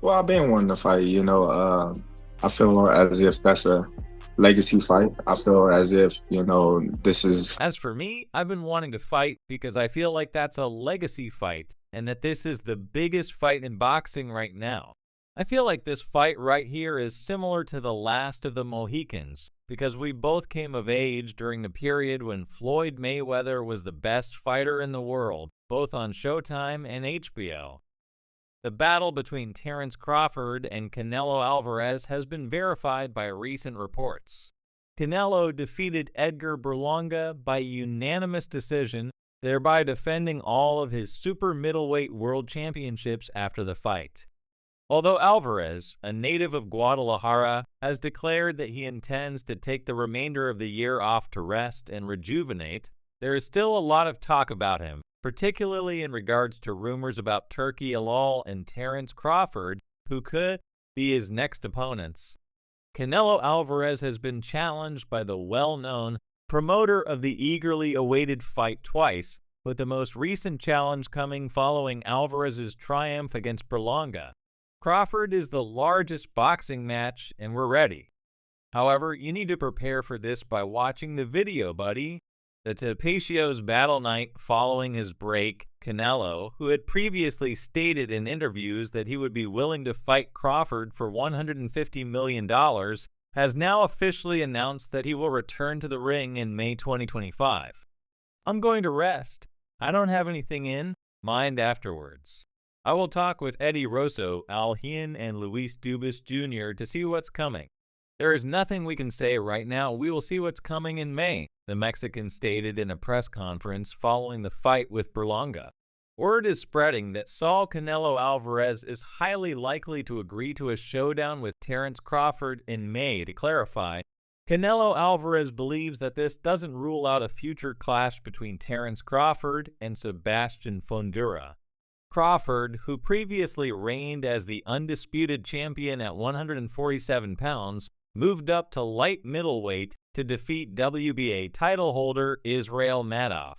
Well, I've been wanting to fight, I feel as if that's a legacy fight. I feel as if, this is As for me, I've been wanting to fight because I feel like that's a legacy fight and that this is the biggest fight in boxing right now. I feel like this fight right here is similar to the last of the Mohicans because we both came of age during the period when Floyd Mayweather was the best fighter in the world, both on Showtime and HBO. The battle between Terence Crawford and Canelo Alvarez has been verified by recent reports. Canelo defeated Edgar Berlanga by unanimous decision, thereby defending all of his super middleweight world championships after the fight. Although Alvarez, a native of Guadalajara, has declared that he intends to take the remainder of the year off to rest and rejuvenate, there is still a lot of talk about him, particularly in regards to rumors about Turkey Alal and Terence Crawford, who could be his next opponents. Canelo Alvarez has been challenged by the well-known promoter of the eagerly awaited fight twice, with the most recent challenge coming following Alvarez's triumph against Berlanga. Crawford is the largest boxing match, and we're ready. However, you need to prepare for this by watching the video, buddy. The Tapacio's battle night following his break, Canelo, who had previously stated in interviews that he would be willing to fight Crawford for $150 million, has now officially announced that he will return to the ring in May 2025. I'm going to rest. I don't have anything in mind afterwards. I will talk with Eddie Rosso, Al Hien, and Luis Dubas Jr. to see what's coming. There is nothing we can say right now. We will see what's coming in May, the Mexican stated in a press conference following the fight with Berlanga. Word is spreading that Saul Canelo Alvarez is highly likely to agree to a showdown with Terence Crawford in May. To clarify, Canelo Alvarez believes that this doesn't rule out a future clash between Terence Crawford and Sebastian Fundora. Crawford, who previously reigned as the undisputed champion at 147 pounds, moved up to light middleweight to defeat WBA title holder Israel Madoff.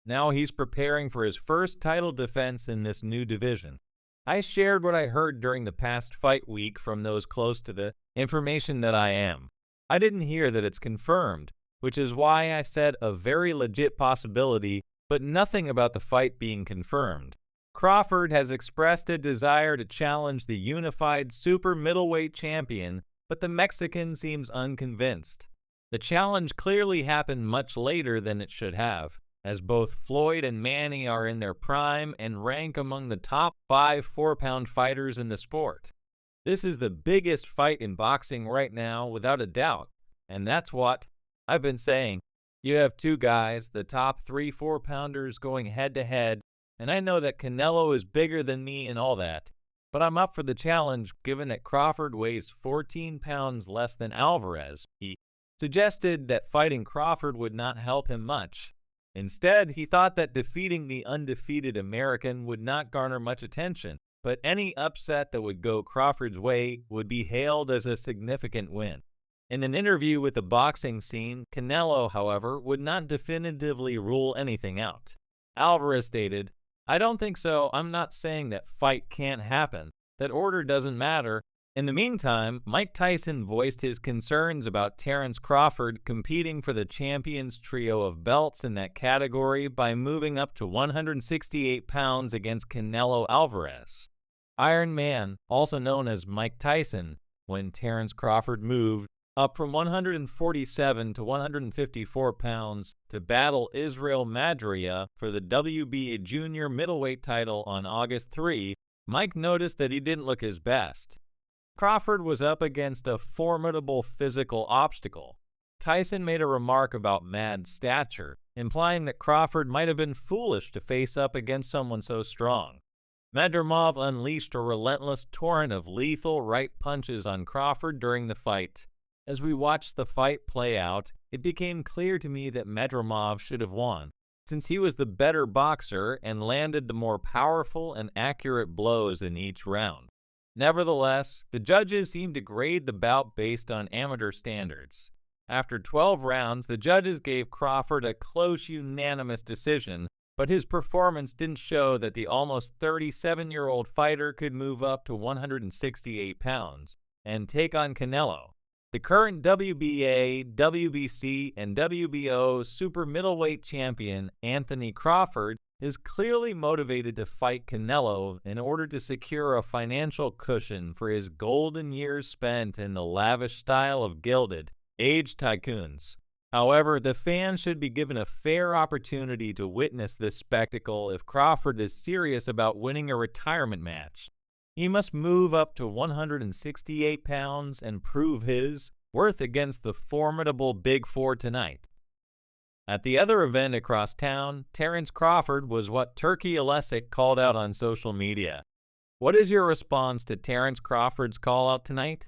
Now he's preparing for his first title defense in this new division. I shared what I heard during the past fight week from those close to the information that I am. I didn't hear that it's confirmed, which is why I said a very legit possibility, but nothing about the fight being confirmed. Crawford has expressed a desire to challenge the unified super middleweight champion, but the Mexican seems unconvinced. The challenge clearly happened much later than it should have, as both Floyd and Manny are in their prime and rank among the top 5 4-pound fighters in the sport. This is the biggest fight in boxing right now, without a doubt, and that's what I've been saying. You have two guys, the top 3 4-pounders going head-to-head, and I know that Canelo is bigger than me and all that, but I'm up for the challenge given that Crawford weighs 14 pounds less than Alvarez. He suggested that fighting Crawford would not help him much. Instead, he thought that defeating the undefeated American would not garner much attention, but any upset that would go Crawford's way would be hailed as a significant win. In an interview with the Boxing Scene, Canelo, however, would not definitively rule anything out. Alvarez stated, "I don't think so. I'm not saying that fight can't happen. That order doesn't matter." In the meantime, Mike Tyson voiced his concerns about Terence Crawford competing for the champions trio of belts in that category by moving up to 168 pounds against Canelo Alvarez. Iron Man, also known as Mike Tyson, when Terence Crawford moved up from 147 to 154 pounds to battle Israel Madria for the WBA junior middleweight title on August 3, Mike noticed that he didn't look his best. Crawford was up against a formidable physical obstacle. Tyson made a remark about Mad's stature, implying that Crawford might have been foolish to face up against someone so strong. Madrimov unleashed a relentless torrent of lethal right punches on Crawford during the fight. As we watched the fight play out, it became clear to me that Madrimov should have won, since he was the better boxer and landed the more powerful and accurate blows in each round. Nevertheless, the judges seemed to grade the bout based on amateur standards. After 12 rounds, the judges gave Crawford a close unanimous decision, but his performance didn't show that the almost 37-year-old fighter could move up to 168 pounds and take on Canelo. The current WBA, WBC, and WBO super middleweight champion Anthony Crawford is clearly motivated to fight Canelo in order to secure a financial cushion for his golden years spent in the lavish style of gilded, aged tycoons. However, the fans should be given a fair opportunity to witness this spectacle if Crawford is serious about winning a retirement match. He must move up to 168 pounds and prove his worth against the formidable Big Four tonight. At the other event across town, Terence Crawford was what Turkey Alesic called out on social media. What is your response to Terence Crawford's call out tonight?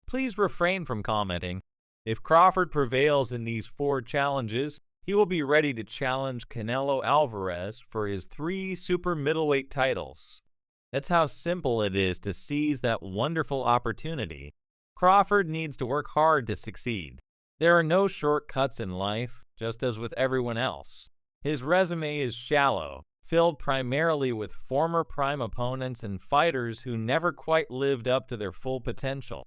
Please refrain from commenting. If Crawford prevails in these 4 challenges, he will be ready to challenge Canelo Alvarez for his 3 super middleweight titles. That's how simple it is to seize that wonderful opportunity. Crawford needs to work hard to succeed. There are no shortcuts in life, just as with everyone else. His resume is shallow, filled primarily with former prime opponents and fighters who never quite lived up to their full potential.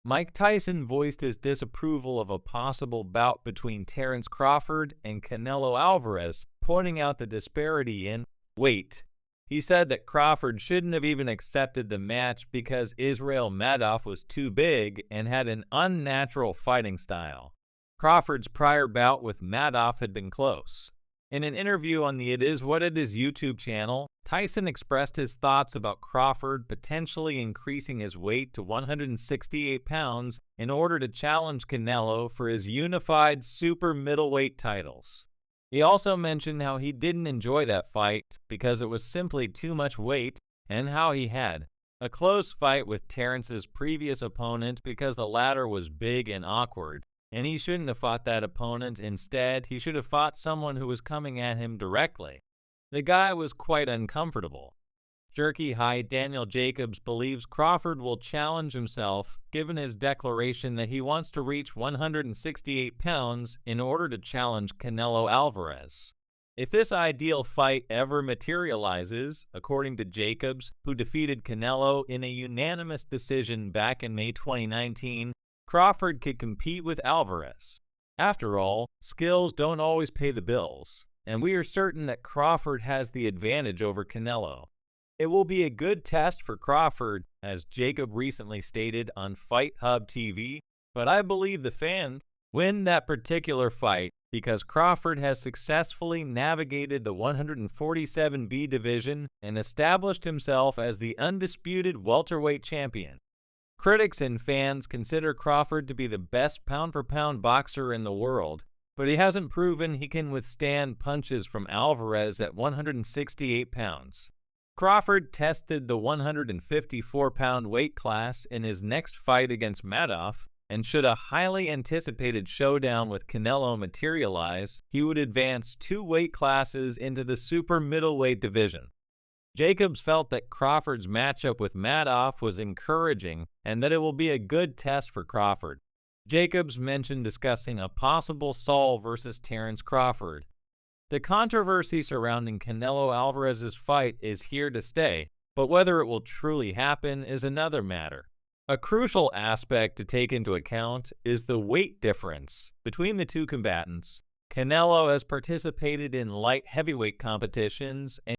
Mike Tyson voiced his disapproval of a possible bout between Terence Crawford and Canelo Alvarez, pointing out the disparity in weight. He said that Crawford shouldn't have even accepted the match because Israel Madoff was too big and had an unnatural fighting style. Crawford's prior bout with Madoff had been close. In an interview on the It Is What It Is YouTube channel, Tyson expressed his thoughts about Crawford potentially increasing his weight to 168 pounds in order to challenge Canelo for his unified super middleweight titles. He also mentioned how he didn't enjoy that fight because it was simply too much weight, and how he had a close fight with Terence's previous opponent because the latter was big and awkward, and he shouldn't have fought that opponent. Instead, he should have fought someone who was coming at him directly. The guy was quite uncomfortable. Jerky High Daniel Jacobs believes Crawford will challenge himself, given his declaration that he wants to reach 168 pounds in order to challenge Canelo Alvarez. If this ideal fight ever materializes, according to Jacobs, who defeated Canelo in a unanimous decision back in May 2019, Crawford could compete with Alvarez. After all, skills don't always pay the bills, and we are certain that Crawford has the advantage over Canelo. It will be a good test for Crawford, as Jacob recently stated on Fight Hub TV, but I believe the fans win that particular fight because Crawford has successfully navigated the 147B division and established himself as the undisputed welterweight champion. Critics and fans consider Crawford to be the best pound-for-pound boxer in the world, but he hasn't proven he can withstand punches from Alvarez at 168 pounds. Crawford tested the 154-pound weight class in his next fight against Madoff, and should a highly anticipated showdown with Canelo materialize, he would advance 2 weight classes into the super middleweight division. Jacobs felt that Crawford's matchup with Madoff was encouraging and that it will be a good test for Crawford. Jacobs mentioned discussing a possible Saul versus Terence Crawford. The controversy surrounding Canelo Alvarez's fight is here to stay, but whether it will truly happen is another matter. A crucial aspect to take into account is the weight difference between the two combatants. Canelo has participated in light heavyweight competitions and